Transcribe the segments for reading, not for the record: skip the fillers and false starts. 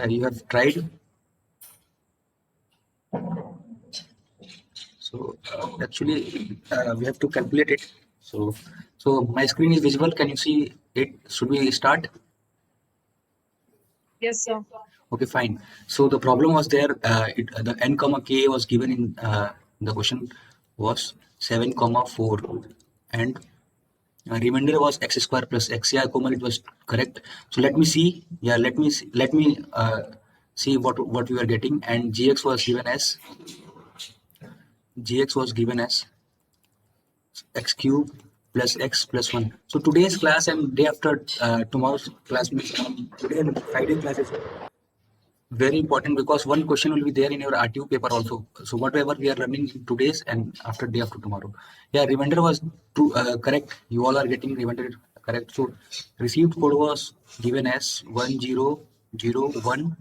you have tried. So actually, we have to calculate it. So my screen is visible. Can you see it? Should we start? Yes, sir. Okay, fine. So the problem was there. The n comma k was given in the question was 7 comma 4, and remainder was x square plus x. Yeah, Komal, it was correct. So let me see. Yeah, let me see what we are getting. And gx was given as x cube plus x plus 1. So today's class and day after tomorrow's class, means today and Friday class is very important because one question will be there in your RTU paper also. So whatever we are running in today's and after day after tomorrow. Yeah, remainder was true, correct. You all are getting remainder correct. So received code was given as 1001,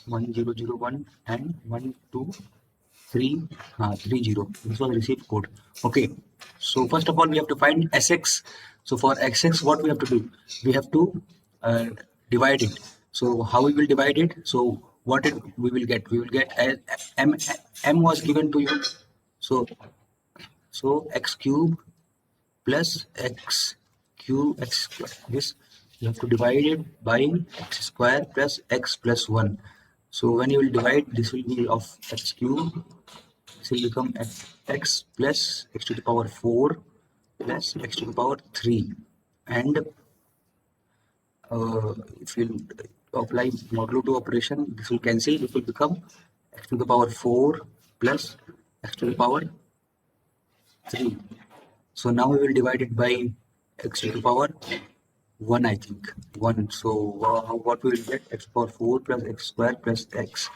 1001 and 12330. This was received code. Okay. So first of all, we have to find SX. So for XX, what we have to do? We have to uh, divide it. So how we will divide it? So we will get? We will get m was given to you. So x cube plus x cube x square. This you have to divide it by x square plus x plus 1. So when you will divide, this will be of x cube. This will become x plus x to the power 4 plus x to the power 3. And if you apply modulo 2 operation, this will cancel. This will become x to the power 4 plus x to the power 3. So now we will divide it by x to the power 1, I think. 1. So what we will get? X power 4 plus x square plus x.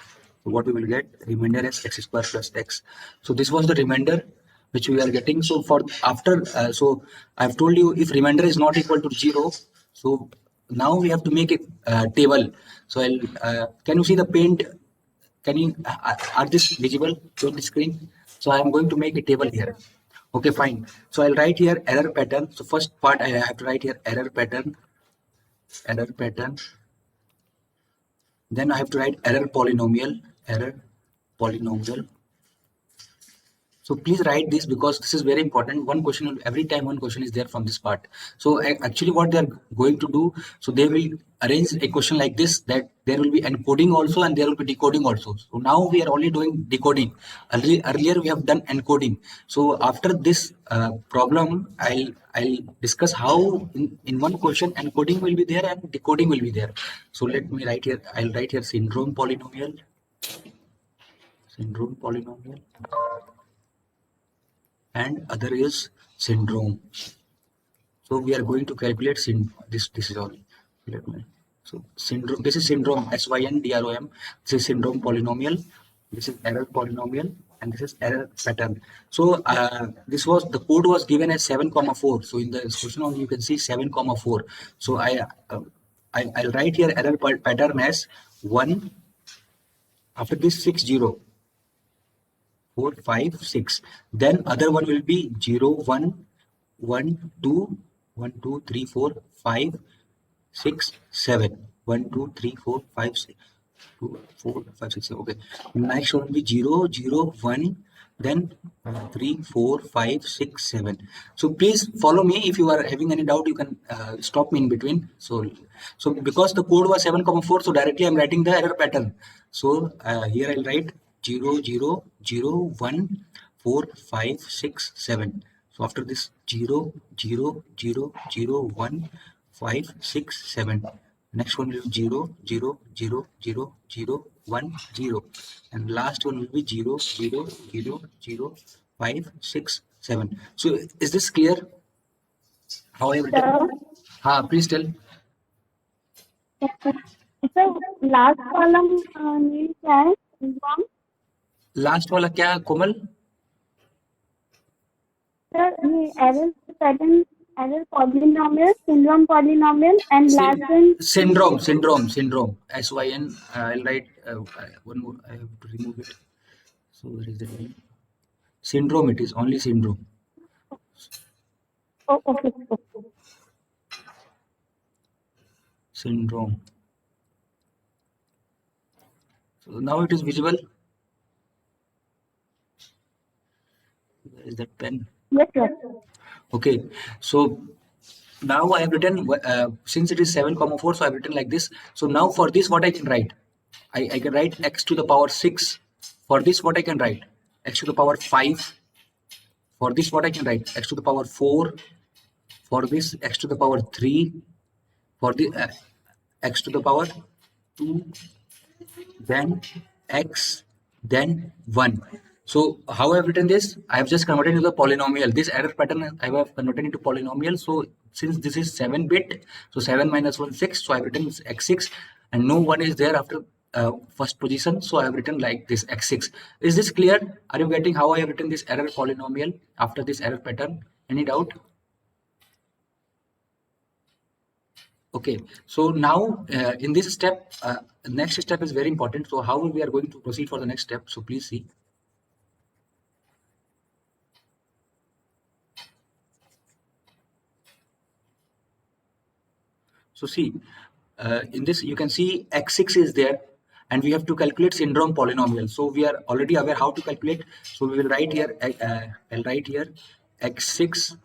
So what we will get? Remainder is x square plus x. So this was the remainder which we are getting. So for after, so I've told you if remainder is not equal to 0, so now we have to make a table. So can you see the paint? Can you, are this visible to the screen? So I am going to make a table here. Okay, fine. So I'll write here error pattern. So first part I have to write here error pattern. Then I have to write error polynomial. So please write this because this is very important. One question every time, one question is there from this part. So actually what they are going to do, so they will arrange a question like this, that there will be encoding also and there will be decoding also. So now we are only doing decoding. Earlier we have done encoding. So after this problem, I'll discuss how in one question encoding will be there and decoding will be there. So let me write here. I'll write here syndrome polynomial. And other is syndrome. So we are going to calculate this. This is all. Let me. So syndrome. This is syndrome. SYNDROM. This is syndrome polynomial. This is error polynomial, and this is error pattern. So this was the code was given as 7 comma 4. So in the question only you can see 7 comma 4. So I'll write here error pattern as 1. After this 60. 4, 5, 6. Then other one will be 0, 1, 1, 2, 1, 2, 3, 4, 5, 6, 7. 1, 2, 3, 4, 5, 6. 2, 4, 5, 6, 7. Okay. Next one will be 0, 0, 1, then 3, 4, 5, 6, 7. So please follow me. If you are having any doubt, you can stop me in between. So because the code was 7, 4, so directly I'm writing the error pattern. So here I'll write 0, 0, 0, 1, 4, 5, 6, 7. So after this 0, 0, 0, 0, 1, 5, 6, 7. Next one will be 0, 0, 0, 0, 0, 1, 0. And last one will be 0, 0, 0, 0, 5, 6, 7. So is this clear? How I have written? Please tell. So last column means क्या है? Last वाला क्या है कोमल? Sir, error pattern, error polynomial, syndrome polynomial, and last one syndrome. SYN. I'll write one more. I have to remove it. So where is the name? Syndrome. It is only syndrome. Oh, okay. Syndrome. So now it is visible. Where is that pen? Yes, sir. Okay, so now I have written since it is 7 comma 4, so I have written like this. So now for this, what I can write? I can write x to the power 6. For this, what I can write? X to the power 5. For this, what I can write? X to the power 4. For this, x to the power 3. For the x to the power 2, then x, then 1. So how I have written this? I have just converted into the polynomial. This error pattern I have converted into polynomial. So since this is 7-bit, so 7 minus 1, 6. So I have written x6, and no 1 is there after first position. So I have written like this x6. Is this clear? Are you getting how I have written this error polynomial after this error pattern? Any doubt? Okay, so now in this step, next step is very important. So how we are going to proceed for the next step? So please see. So see, in this you can see x6 is there, and we have to calculate syndrome polynomial. So we are already aware how to calculate. So we will write here, I'll write here x6,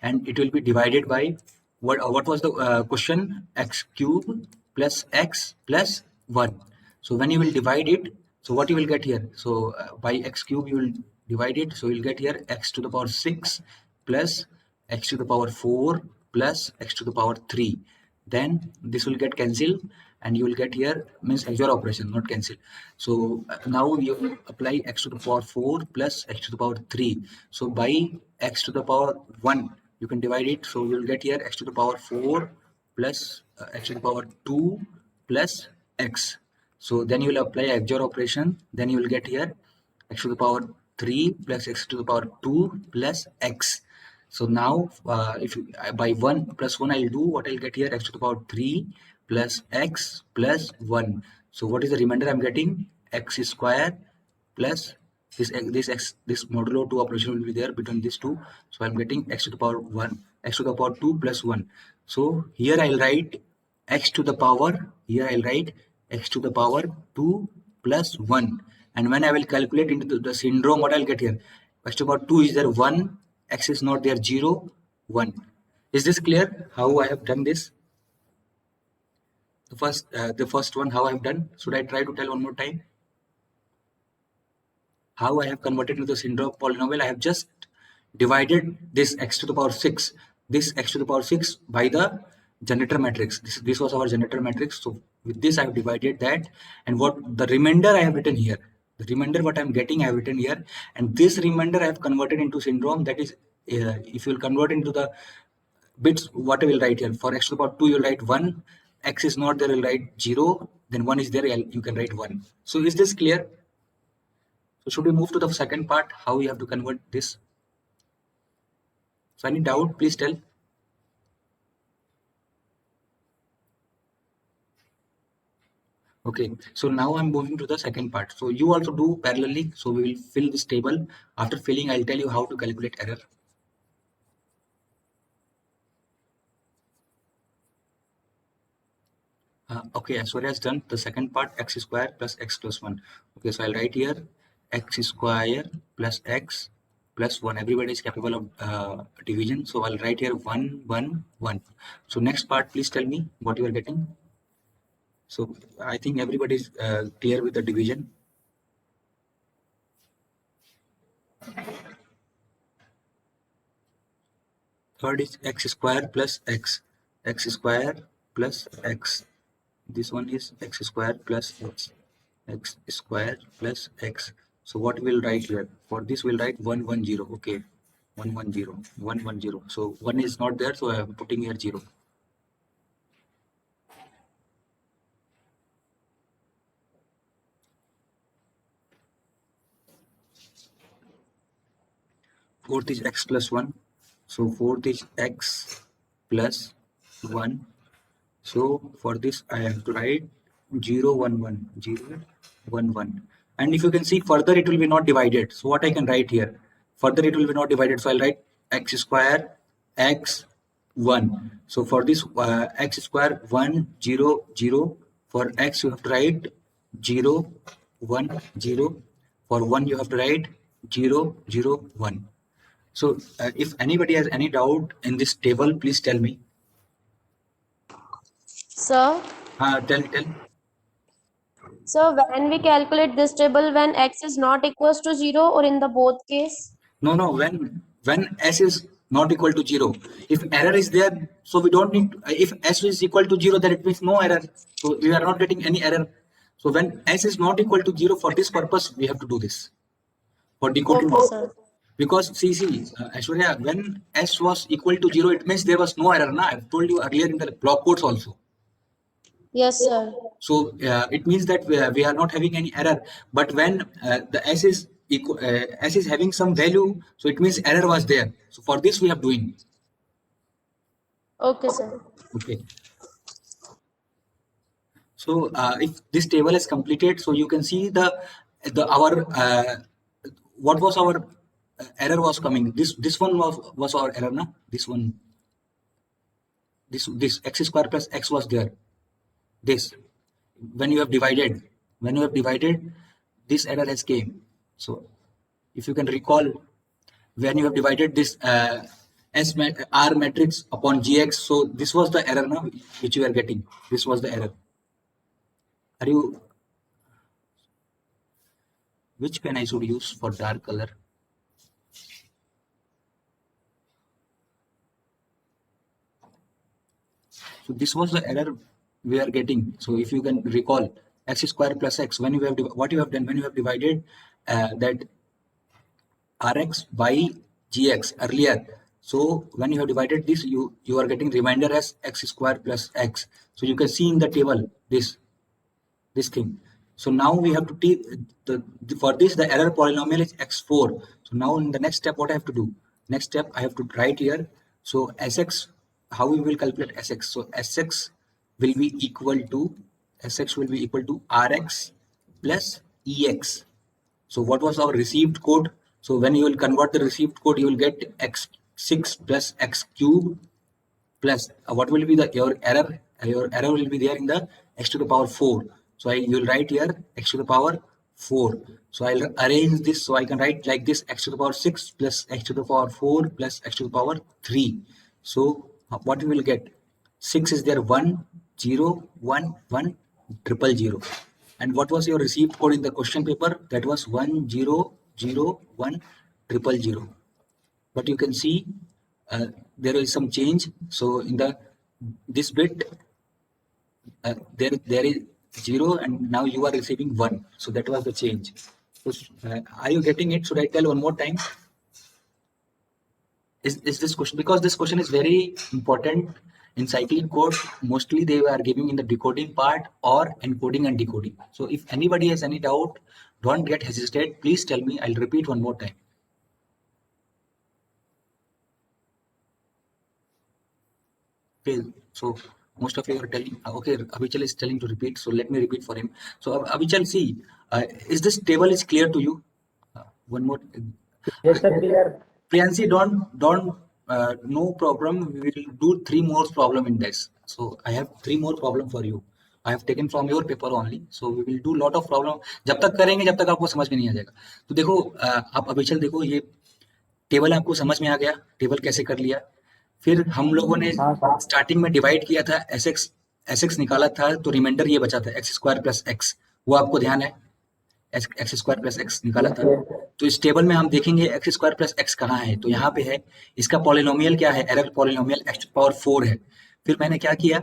and it will be divided by what was the question? X cube plus x plus 1. So when you will divide it, so what you will get here? So by x cube you will divide it, so you will get here x to the power 6 plus x to the power 4 plus x to the power 3. Then this will get cancelled, and you will get here, means XOR operation, not cancel. So now you apply x to the power 4 plus x to the power 3. So by x to the power 1, you can divide it. So you will get here x to the power 4 plus x to the power 2 plus x. So then you will apply XOR operation. Then you will get here x to the power 3 plus x to the power 2 plus x. So now if you, by 1 plus 1, I'll do what I'll get here, x to the power 3 plus x plus 1. So what is the remainder I'm getting? X square plus this modulo 2 operation will be there between these two. So I'm getting x to the power 1, x to the power 2 plus 1. So here I'll write x to the power, here I'll write x to the power 2 plus 1. And when I will calculate into the syndrome, what I'll get here? X to the power 2 is there 1, x is not there 0, 1. Is this clear how I have done this? The first one how I have done. Should I try to tell one more time? How I have converted into the syndrome polynomial? I have just divided this x to the power 6, this x to the power 6 by the generator matrix. This was our generator matrix. So with this I have divided that, and what the remainder I have written here. The remainder what I am getting I have written here, and this remainder I have converted into syndrome. That is, if you will convert into the bits, what I will write here? For x to the power 2 you will write 1, x is not there, you will write 0, then 1 is there, you can write 1. So is this clear? So should we move to the second part, how we have to convert this? So any doubt, please tell. Okay, so now I'm moving to the second part. So you also do parallelly. So we will fill this table. After filling, I'll tell you how to calculate error. Okay, as far as done, the second part, x square plus x plus 1. Okay, so I'll write here x square plus x plus 1. Everybody is capable of division. So I'll write here 1, 1, 1. So next part, please tell me what you are getting. So I think everybody is clear with the division. Third is x square plus x square plus x. This one is x square plus x square plus x. So what we'll write here? For this we'll write 1, 1, 0. Okay, 1, 1, 0, 1, 1, 0. So 1 is not there, so I am putting here 0. Fourth is x plus 1. So fourth is x plus 1. So for this I have to write 0, 1, 1, 0, 1, 1. And if you can see further, it will be not divided. So what I can write here? Further it will be not divided. So I'll write x square x 1. So for this x square 1, 0, 0. For x you have to write 0 1 0. For 1 you have to write 0 0 1. So if anybody has any doubt in this table, please tell me. Sir, Tell. so when we calculate this table, when x is not equals to 0 or in the both case? No, when s is not equal to 0, if error is there, so we don't need if s is equal to 0, then it means no error, so we are not getting any error. So when s is not equal to 0, for this purpose we have to do this for decoding. Okay, sir. Because see, Aishwarya, when s was equal to 0, it means there was no error. Na, I've told you earlier in the block codes also. Yes, sir. So it means that we are not having any error. But when the s is equal, s is having some value, so it means error was there. So for this we have doing. Okay, sir. Okay. So if this table is completed, so you can see the our what was our error was coming. This one was our error, na? This one. This x square plus x was there. This when you have divided, this error has came. So if you can recall, when you have divided this R matrix upon gx, so this was the error now which you are getting. This was the error. Are you, which pen I should use for dark color? So this was the error we are getting. So if you can recall, x square plus x, when you have what you have done, when you have divided that Rx by Gx earlier. So when you have divided this, you are getting remainder as x square plus x. So you can see in the table this thing. So now we have to for this the error polynomial is x4. So now in the next step, what I have to do? Next step I have to write here. So Sx, how we will calculate Sx? So Sx will be equal to Rx plus Ex. So what was our received code? So when you will convert the received code, you will get x6 plus x cube plus what will be your error? Your error will be there in the x to the power 4. So you will write here x to the power 4. So I'll arrange this so I can write like this: x to the power 6 plus x to the power 4 plus x to the power 3. So what we will get? 6 is there, 1 0 1 1 triple 0. And what was your received code in the question paper? That was 1 0 0 1 triple 0. But you can see there is some change. So in this bit there is 0, and now you are receiving 1. So that was the change. So, are you getting it? Should I tell one more time? Is this question, because this question is very important in cyclic code, mostly they are giving in the decoding part or encoding and decoding. So if anybody has any doubt, don't get hesitate, please tell me. I'll repeat one more time. Okay, so most of you are telling, okay, Abichal is telling to repeat, so let me repeat for him. So Abichal, see, is this table is clear to you? One more. Yes, sir, clear. Priyansi, don't no problem. We will do 3 more problem in this. So I have 3 more problem for you. I have taken from your paper only. So we will do lot of problem. जब तक करेंगे जब तक आपको समझ में नहीं आ जाएगा. तो देखो आप अभिचल देखो, ये टेबल आपको समझ में आ गया, टेबल कैसे कर लिया. फिर हम लोगों ने स्टार्टिंग में डिवाइड किया था, एस एक्स निकाला था, तो रिमाइंडर ये बचा था एक्स स्क्वायर प्लस एक्स. वो आपको ध्यान है, एक्स स्क्वायर प्लस एक्स निकाला था. तो इस टेबल में हम देखेंगे एक्स स्क्वायर प्लस एक्स कहाँ है. तो यहाँ पे है, इसका पॉलिनोमियल क्या है? एरर पॉलिनोमियल एक्स पावर 4 है. फिर मैंने क्या किया,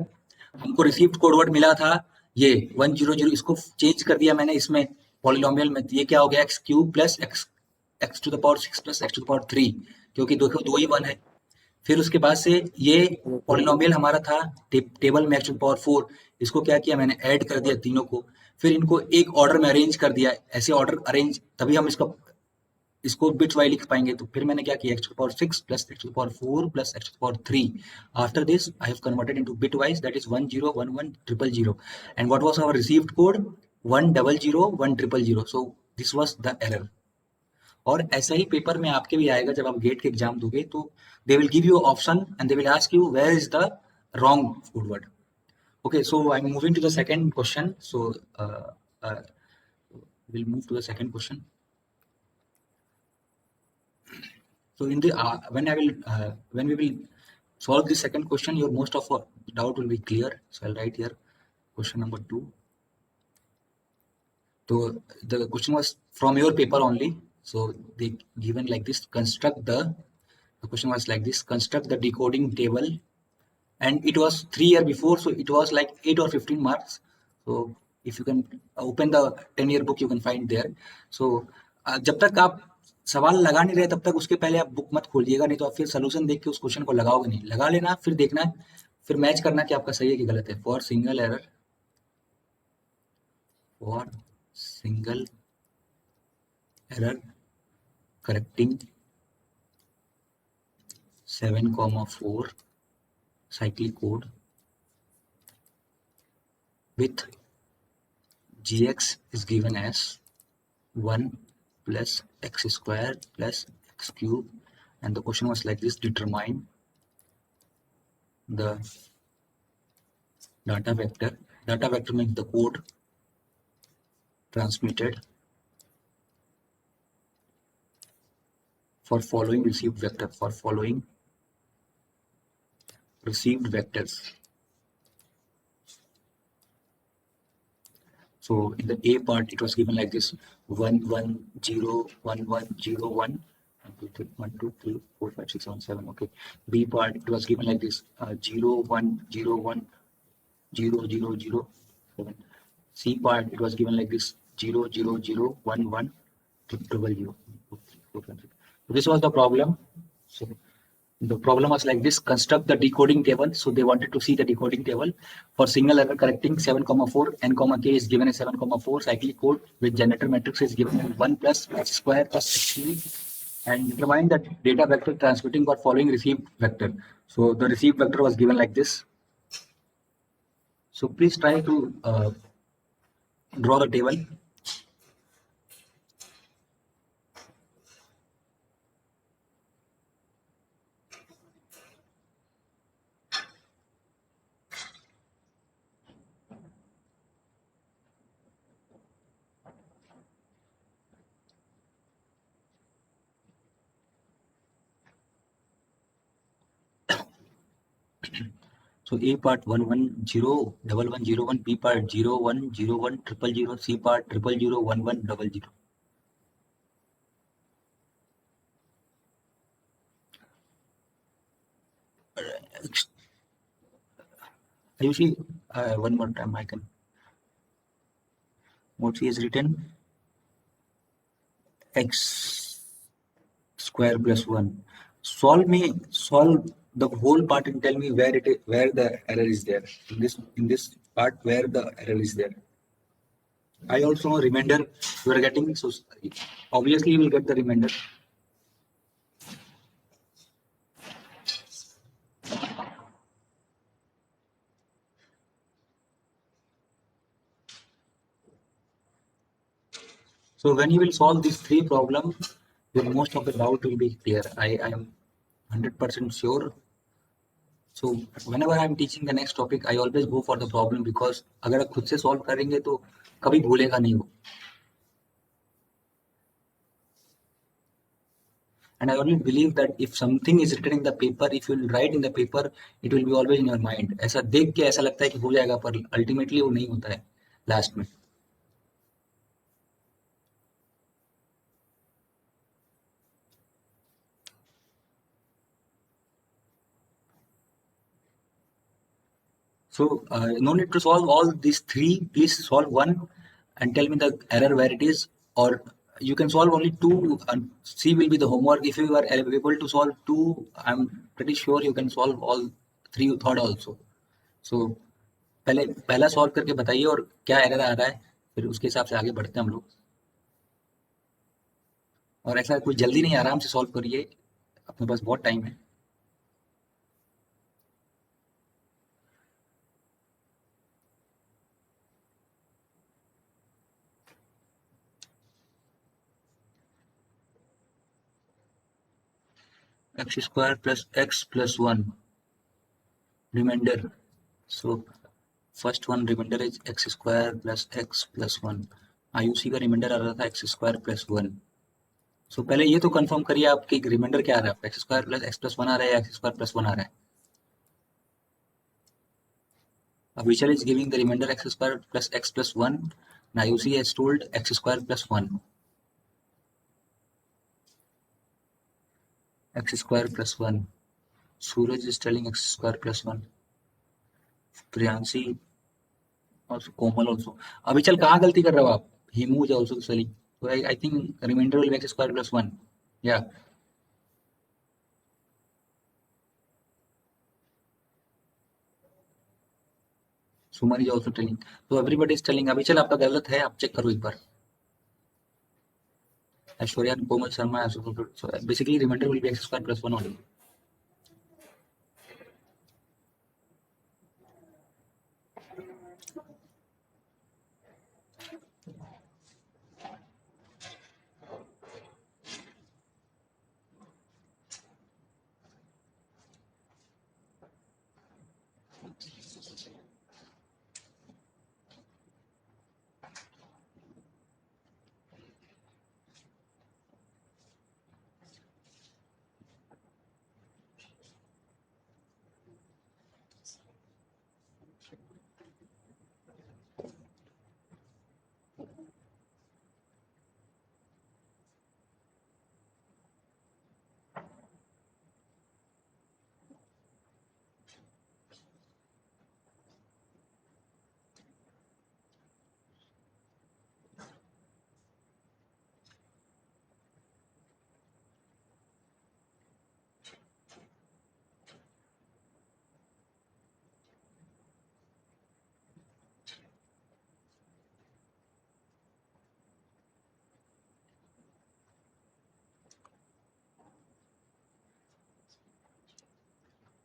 हमको रिसीव्ड कोड वर्ड मिला था ये 100, इसको चेंज कर दिया मैंने इसमें पॉलिनोमियल में. ये क्या हो गया? X cube plus x to the power 6 plus x to the power 3, क्योंकि देखो 2 ही 1 है. फिर उसके बाद से ये पॉलिनोमियल हमारा था टेबल में एक्स टू द पावर 4, इसको क्या किया मैंने? ऐड कर दिया तीनों को. फिर इनको एक ऑर्डर में अरेंज कर दिया. ऐसे ऑर्डर अरेंज तभी हम इसको बिट वाइज लिख पाएंगे. तो फिर मैंने क्या किया? X to the power 6 plus x to the power 4 plus x to the power 3. After this I have converted into bit wise, that is 10110000. And what was our received code? 100100. So this was the error. और ऐसा ही paper में आपके भी आएगा जब आप gate के exam दोगे, तो they will give you option and they will ask you where is the wrong code word. Okay, so I'm moving to the second question. So we'll move to the second question. So in the when we will solve the second question, your most of our doubt will be clear. So I'll write here question number 2. So the question was from your paper only. So they given like this: the question was like this: construct the decoding table, and it was 3 years before, so it was like 8 or 15 marks. So if you can open the 10-year book, you can find there. So जब तक आप सवाल लगा नहीं रहे तब तक उसके पहले आप बुक मत खोलिएगा, नहीं तो आप फिर सोल्यूशन देख के उस क्वेश्चन को लगाओगे नहीं. लगा लेना, फिर देखना, फिर मैच करना कि आपका सही है कि गलत है. For single error correcting 7,4 cyclic code with gx is given as 1 plus x square plus x cube, and the question was like this: determine the data vector. Data vector means the code transmitted for following received vector, for following received vectors. So in the A part, it was given like this: 1 1 0 1 1 0 1 1 2 3 4 5 6 7 7. Okay. B part, it was given like this: 0 1 0 1 0 0 0 7. C part, it was given like this: 0 0 0 1 1 0 0. So this was the problem. So the problem was like this: construct the decoding table. So they wanted to see the decoding table for single error correcting 7,4, n, k is given as 7,4, cyclic code with generator matrix is given as 1 plus x square plus x cube, and determine the data vector transmitting for following received vector. So the received vector was given like this. So please try to draw the table. So A part 1 1 0 1 1 0 1, B part 0 1 0 1 0 0 C part 0 0 1 1 0 0. You see, one more time I can. What she is written: x square plus 1. Solve the whole part and tell me where the error is there. In this part where the error is there. I also know remainder you are getting, so obviously you will get the remainder. So when you will solve these 3 problems, your most of the doubt will be clear. I am 100% sure. So whenever I am teaching the next topic, I always go for the problem, because अगर आप खुद से solve करेंगे तो कभी भूलेगा नहीं वो. And I always believe that if something is written in the paper, if you will write in the paper, it will be always in your mind. ऐसा देख के ऐसा लगता है कि हो जाएगा, पर ultimately वो नहीं होता है last में. So no need to solve all these 3. Please solve one and tell me the error where it is, or you can solve only 2 and C will be the homework. If you are able to solve 2, I'm pretty sure you can solve all 3 third also. So पहला solve करके बताइए और क्या error आ रहा है, फिर उसके हिसाब से आगे बढ़ते हैं हम लोग. और ऐसा कोई जल्दी नहीं, आराम से सॉल्व करिए, अपने पास बहुत टाइम है. x square plus x plus 1 remainder. So first one remainder is x square plus x plus one. Ayushi का रिमाइंडर आ रहा था x square plus one. So पहले ये तो कंफर्म करिए आपकी रिमाइंडर क्या आ रहा है, x square plus x plus one आ रहा है या एक्स स्क्वायर प्लस वन आ रहा है। Abhichar is giving the remainder x square plus x plus 1. Now Ayushi has told x square plus 1. X square plus 1. Suraj is telling x square plus 1. Priyanshi also, Komal also. Abhichar कहाँ गलती कर रहे हो आप? Himu is also telling. So I think remainder will be x square plus 1. Yeah. Suman is also telling. So everybody is telling. Abhichar आपका गलत है, आप चेक करो एक बार. Aishwarya and Komal Sharma also. So basically remainder will be x square plus 1 only.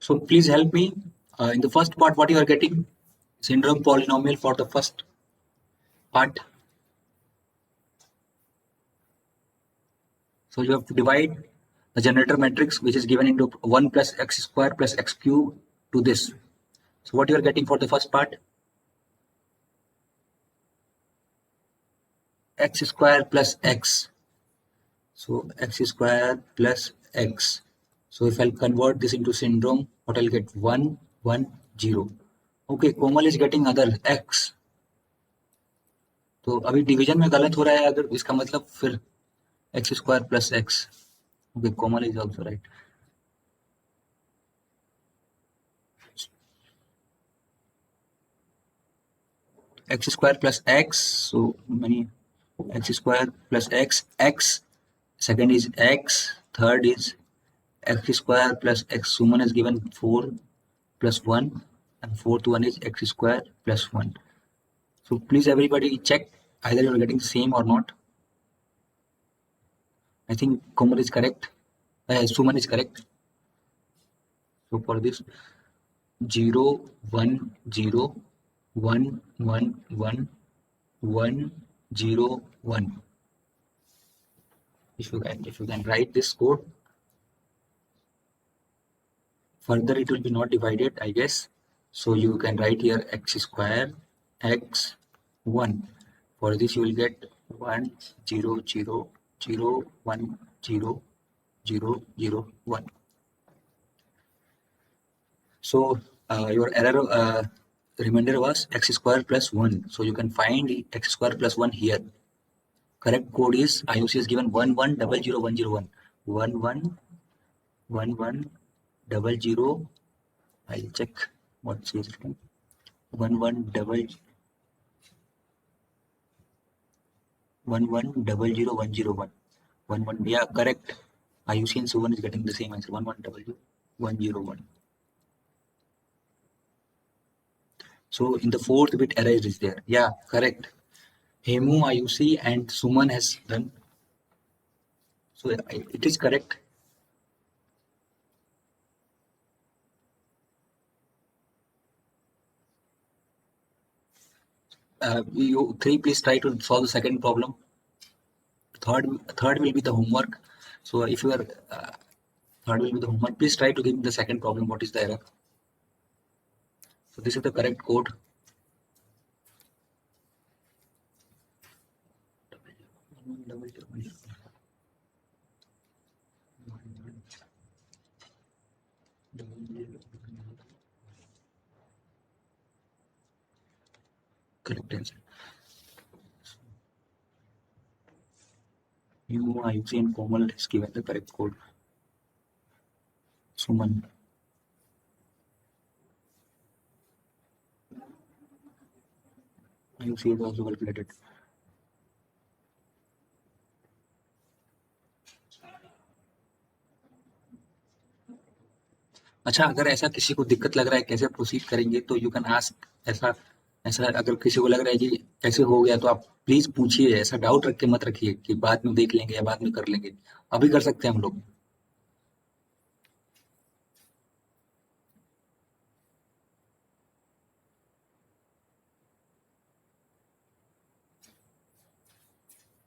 So please help me. In the first part, what you are getting? Syndrome polynomial for the first part. So you have to divide the generator matrix, which is given into 1 plus x square plus x cube to this. So what you are getting for the first part? X square plus x. So x square plus x. So if I'll convert this into syndrome, what I'll get? 1, 1, 0. Okay, Komal is getting other x. तो अभी division में गलत हो रहा है, अगर इसका मतलब फिर x square plus x. Okay, Komal is also right. X square plus x. So many x square plus x. X. Second is x. Third is x square plus x. Suman has given 4 plus 1, and fourth one is x square plus 1. So please everybody check either you are getting same or not. I think Komal is correct. Suman is correct. So for this 0, 1, 0, 1, 1, 1, 1, 0, 1. If you can write this code, further it will be not divided, I guess. So you can write here x square x 1. For this you will get 1, 0, 0, 0, 1, 0, 0, 0, 1. So your error remainder was x square plus 1. So you can find x square plus 1 here. Correct code is IOC is given 1 1 0 0 1 0 1 1 1 1 1 0 0. I'll check what says it. 1 1 0 1 1 0 0 1 0 1 1 1. Yeah, correct. IUC and Suvan is getting the same answer. 1 1 0 1 0 1. So in the fourth bit error is there. Yeah, correct. Hemu, IUC and Suman has done. So it is correct. You three, please try to solve the second problem. Third will be the homework. So if you are third will be the homework, please try to give me the second problem. What is the error? So this is the correct code. Correct answer. You, Ayushi, and Komal has given the correct code. Suman. Ayushi is also calculated. अच्छा, अगर ऐसा किसी को दिक्कत लग रहा है कैसे प्रोसीड करेंगे तो यू कैन आस्क। ऐसा ऐसा अगर किसी को लग रहा है कि कैसे हो गया तो आप प्लीज पूछिए, ऐसा डाउट रख के मत रखिए कि बाद में देख लेंगे या बाद में कर लेंगे। अभी कर सकते हैं हम लोग।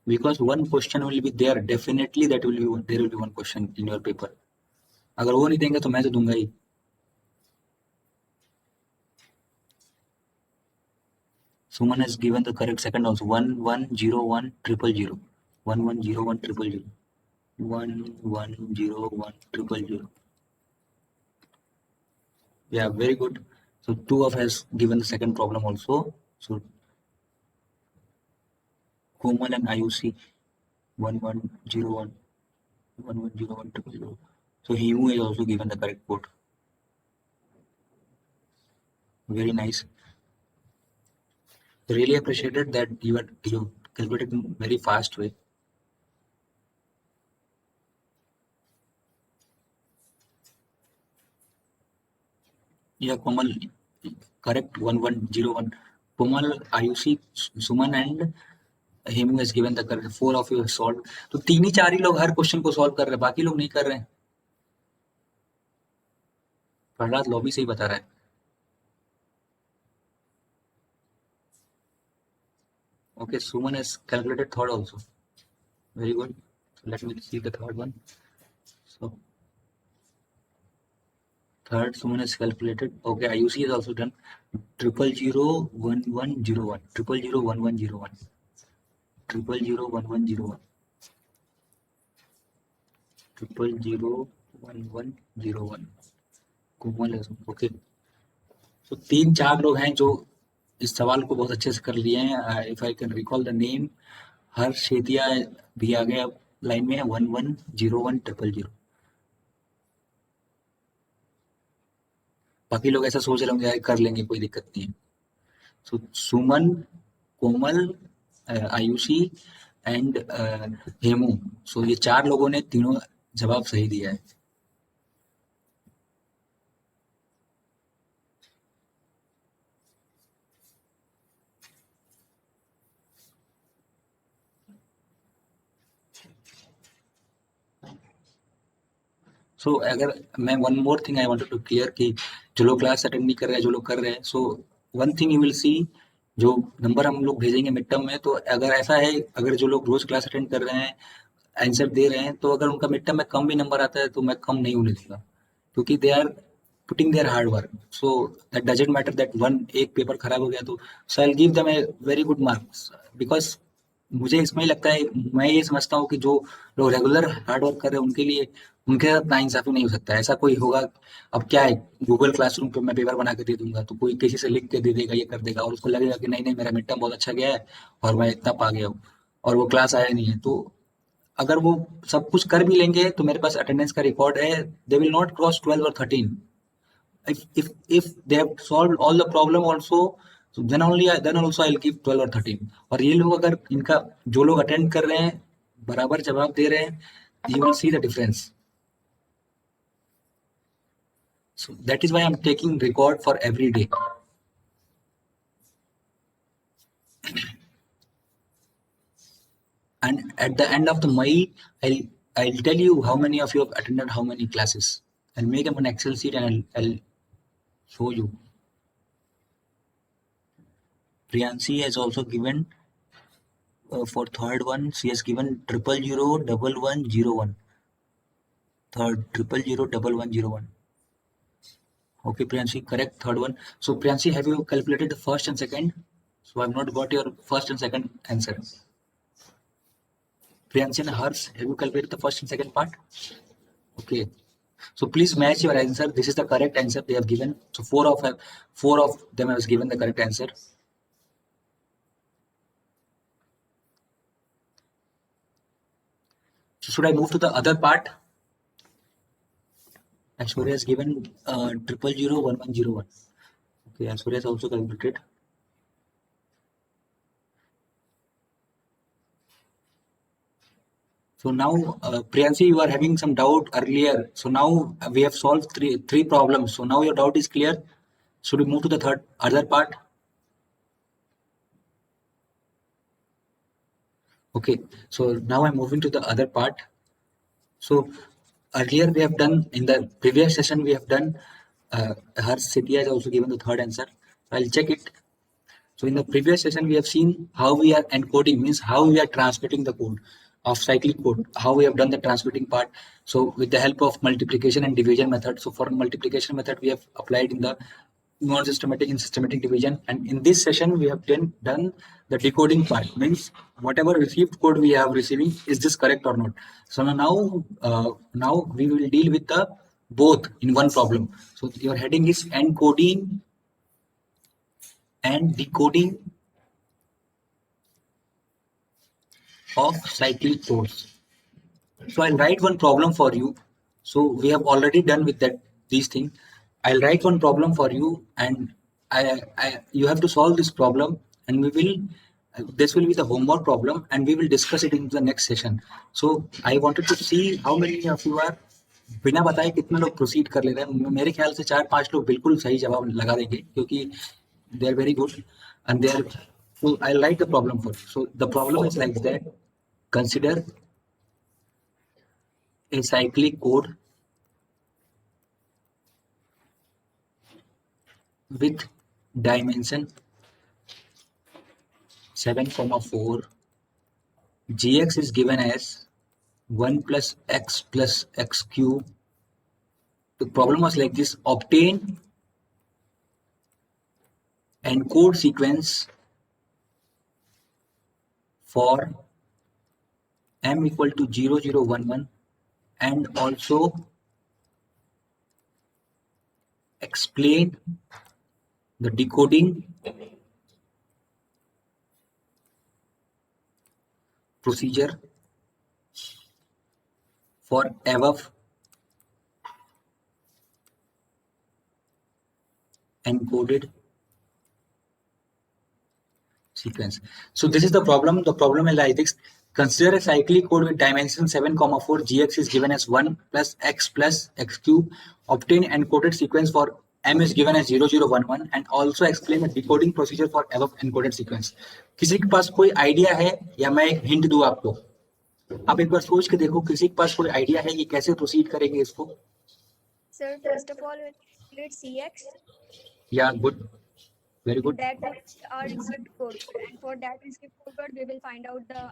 Because one question will be there, definitely that will be there will be one question in your paper. अगर वो नहीं देंगे तो मैं तो दूंगा ही। Suman has given the correct second also. 110100. 110100. 110100. Yeah, very good. So two of has given the second problem also. So Komal and Ayushi 1101 110100. So Himu is also given the correct code. Very nice. Really appreciated that you calculated in very fast way. Yeah, Komal, correct 1101. Komal, Ayushi, Suman and Hemu has given the correct. 4 of you have solved. तो 3 ही 4 ही लोग हर question को solve कर रहे हैं, बाकी लोग नहीं कर रहे हैं। प्रहलाद लॉबी से ही बता रहा है। Okay, Suman has calculated third also. Very good. So let me see the third one. So third Suman has calculated. Okay, Ayushi has also done 0001101. 0001101. 0001101. 0001101. कोमल है। ओके, तो 3-4 लोग हैं जो इस सवाल को बहुत अच्छे से कर लिए हैं। If I can recall the name, हर शेतिया भी आ गया लाइन में है 110100। बाकी लोग ऐसा सोच रहे होंगे यार कर लेंगे, कोई दिक्कत नहीं है। सो सुमन, कोमल, आयुषी एंड हेमू, सो ये 4 लोगों ने तीनों जवाब सही दिया है। सो अगर मैं one more thing I wanted to clear कि जो लोग क्लास अटेंड नहीं कर रहे हैं, जो लोग कर रहे हैं, so one thing you will see, जो नंबर हम लोग भेजेंगे मिड टर्म में, तो अगर ऐसा है, अगर जो लोग रोज क्लास अटेंड कर रहे हैं, आंसर दे रहे हैं, तो अगर उनका मिड टर्म में कम भी नंबर आता है तो मैं कम नहीं होने दूंगा, क्योंकि they are putting their hard work. So that doesn't matter that एक पेपर खराब हो गया तो so I will give them a very good marks, because मुझे इसमें लगता है, मैं ये समझता हूँ कि जो लोग रेगुलर हार्ड वर्क कर रहे हैं उनके लिए उनके साथ नाइंसाफी नहीं हो सकता। ऐसा कोई होगा, अब क्या है, गूगल क्लासरूम पे मैं पेपर बना के दे दूंगा तो कोई किसी से लिख के दे देगा, ये कर देगा, और उसको लगेगा कि नहीं नहीं मेरा मिड टर्म बहुत अच्छा गया है और मैं इतना पा गया हूँ, और वो क्लास आया नहीं है। तो अगर वो सब कुछ कर भी लेंगे तो मेरे पास अटेंडेंस का रिकॉर्ड है, दे विल नॉट क्रॉस 12 और 13। if they have solved all the problem also, so then also I'll give 12 और 13। और ये लोग अगर इनका जो लोग अटेंड कर रहे हैं बराबर जवाब दे रहे हैं, you will see the difference। So that is why I'm taking record for every day। And at the end of the May, I'll tell you how many of you have attended how many classes, and make up an Excel sheet and I'll show you। Priyanshi has also given for third one, she has given 0001101. Third 0001101. Okay, Priyanshi, correct. Third one. So Priyanshi, have you calculated the first and second? So I've not got your first and second answer. Priyanshi and Hers, have you calculated the first and second part? Okay. So please match your answer. This is the correct answer they have given. So four of them has given the correct answer. So should I move to the other part? Aishwarya has given 0001101. Okay, Aishwarya has also calculated. So now, Priyanshi, you are having some doubt earlier. So now we have solved three problems. So now your doubt is clear. Should we move to the other part? Okay. So now I'm moving to the other part. So earlier we have done, in the previous session we have done, Harsh Setia has also given the third answer. I'll check it. So in the previous session, we have seen how we are encoding, means how we are transmitting the code of cyclic code, how we have done the transmitting part. So with the help of multiplication and division method. So for multiplication method, we have applied in the non-systematic and systematic division. And in this session, we have done the decoding part, means whatever received code we have receiving, is this correct or not? So now we will deal with the both in one problem. So your heading is encoding and decoding of cyclic codes. So I'll write one problem for you. So we have already done with these things. I'll write one problem for you, and you have to solve this problem, and this will be the homework problem, and we will discuss it in the next session. So I wanted to see how many of you are बिना बताए कितने लोग proceed कर ले रहे हैं. मेरे ख्याल से 4-5 लोग बिल्कुल सही जवाब लगा देंगे, क्योंकि they are very good and they are. So I'll write the problem for you. So the problem is like that. Consider a cyclic code with dimension 7,4. Gx is given as 1 plus x cube. The problem was like this: obtain encode sequence for m equal to 0011, and also explain the decoding procedure for above encoded sequence. So this is the problem. The problem is like this: consider a cyclic code with dimension 7,4. Gx is given as 1 plus x cube. Obtain encoded sequence for m is given as 0011, and also explain the decoding procedure for above encoded sequence. किसी के पास कोई idea है, या मैं एक hint दूं आपको? आप एक बार सोच के देखो, किसी के पास कोई आइडिया है कि कैसे प्रोसीड करेंगे इसको? Sir, first of all, we calculate CX. Yeah, good. Very good. That will be our received code, and for that received code, we will find out the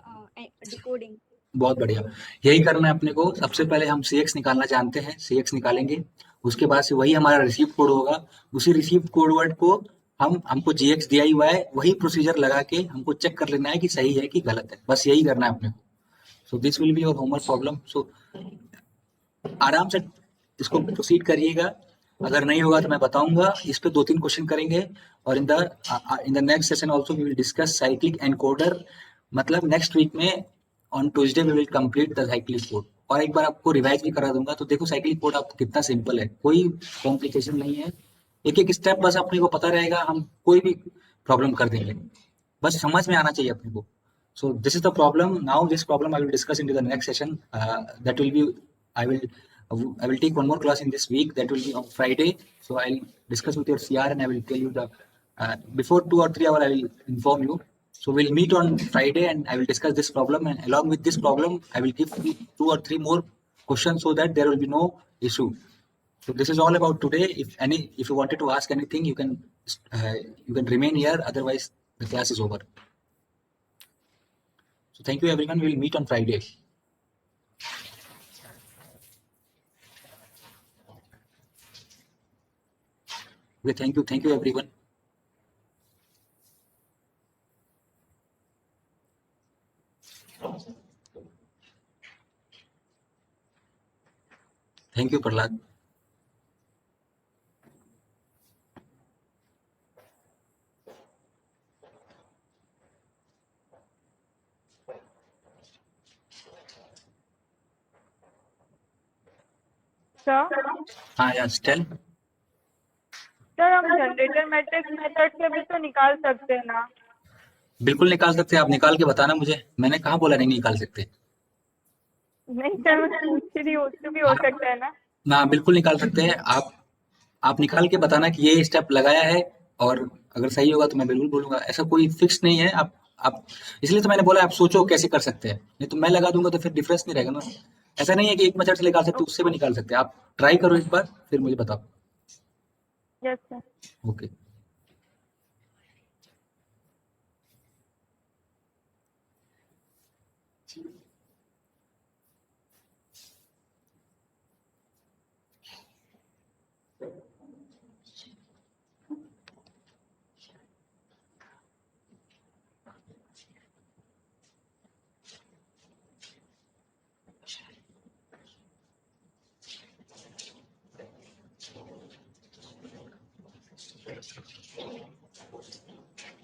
decoding. बहुत बढ़िया, यही करना है अपने को. सबसे पहले हम CX निकालना जानते हैं, CX निकालेंगे. उसके बाद से वही हमारा रिसीव कोड होगा. उसी रिसीव कोड वर्ड को हमको GX दिया ही हुआ है, वही प्रोसीजर लगा के हमको चेक कर लेना है कि सही है कि गलत है. बस यही करना है अपने को. So this will be your homework problem. So आराम से इसको प्रोसीड करिएगा. अगर नहीं होगा तो मैं बताऊंगा. इस पे 2-3 क्वेश्चन करेंगे, और in the next session also we will discuss cyclic encoder. मतलब नेक्स्ट वीक में on Tuesday we will complete the cyclic code, और एक बार आपको रिवाइज भी करा दूंगा. तो देखो साइक्लिक कोड आपको कितना सिंपल है, कोई कॉम्प्लिकेशन नहीं है. एक एक स्टेप बस अपने को पता रहेगा, हम कोई भी प्रॉब्लम कर देंगे. बस समझ में आना चाहिए अपने को. So this is the problem. Now this problem I will discuss into the next session. That will be, I will take one more class in this week. That will be on Friday. So I'll discuss with your CR, and I will tell you the before 2 or 3 hours I will inform you. So we'll meet on Friday, and I will discuss this problem, and along with this problem I will give 2 or 3 more questions, so that there will be no issue. So this is all about today. If you wanted to ask anything, you can remain here. Otherwise the class is over. So thank you everyone. We will meet on Friday. Okay, thank you everyone. Thank you Prahlad. Sir हाँ yes tell. Sir हम generator matrix method से भी तो निकाल सकते हैं ना? बिल्कुल निकाल सकते हैं, आप निकाल के बताना मुझे, मैंने कहाँ बोला नहीं निकाल सकते। नहीं सर, मैं पूछ रही हूँ, उससे भी हो सकता है ना? ना बिल्कुल निकाल सकते हैं आप निकाल के बताना कि ये स्टेप लगाया है, और अगर सही होगा तो मैं बिल्कुल बोलूंगा, ऐसा कोई फिक्स नहीं है। आप इसलिए तो मैंने बोला आप सोचो कैसे कर सकते हैं, नहीं तो मैं लगा दूंगा तो फिर डिफरेंस नहीं रहेगा ना। ऐसा नहीं है कि एक मेथड से निकाल सकते, उससे भी निकाल सकते हैं। आप ट्राई करो एक बार फिर मुझे बताओ। Yes sir. ओके।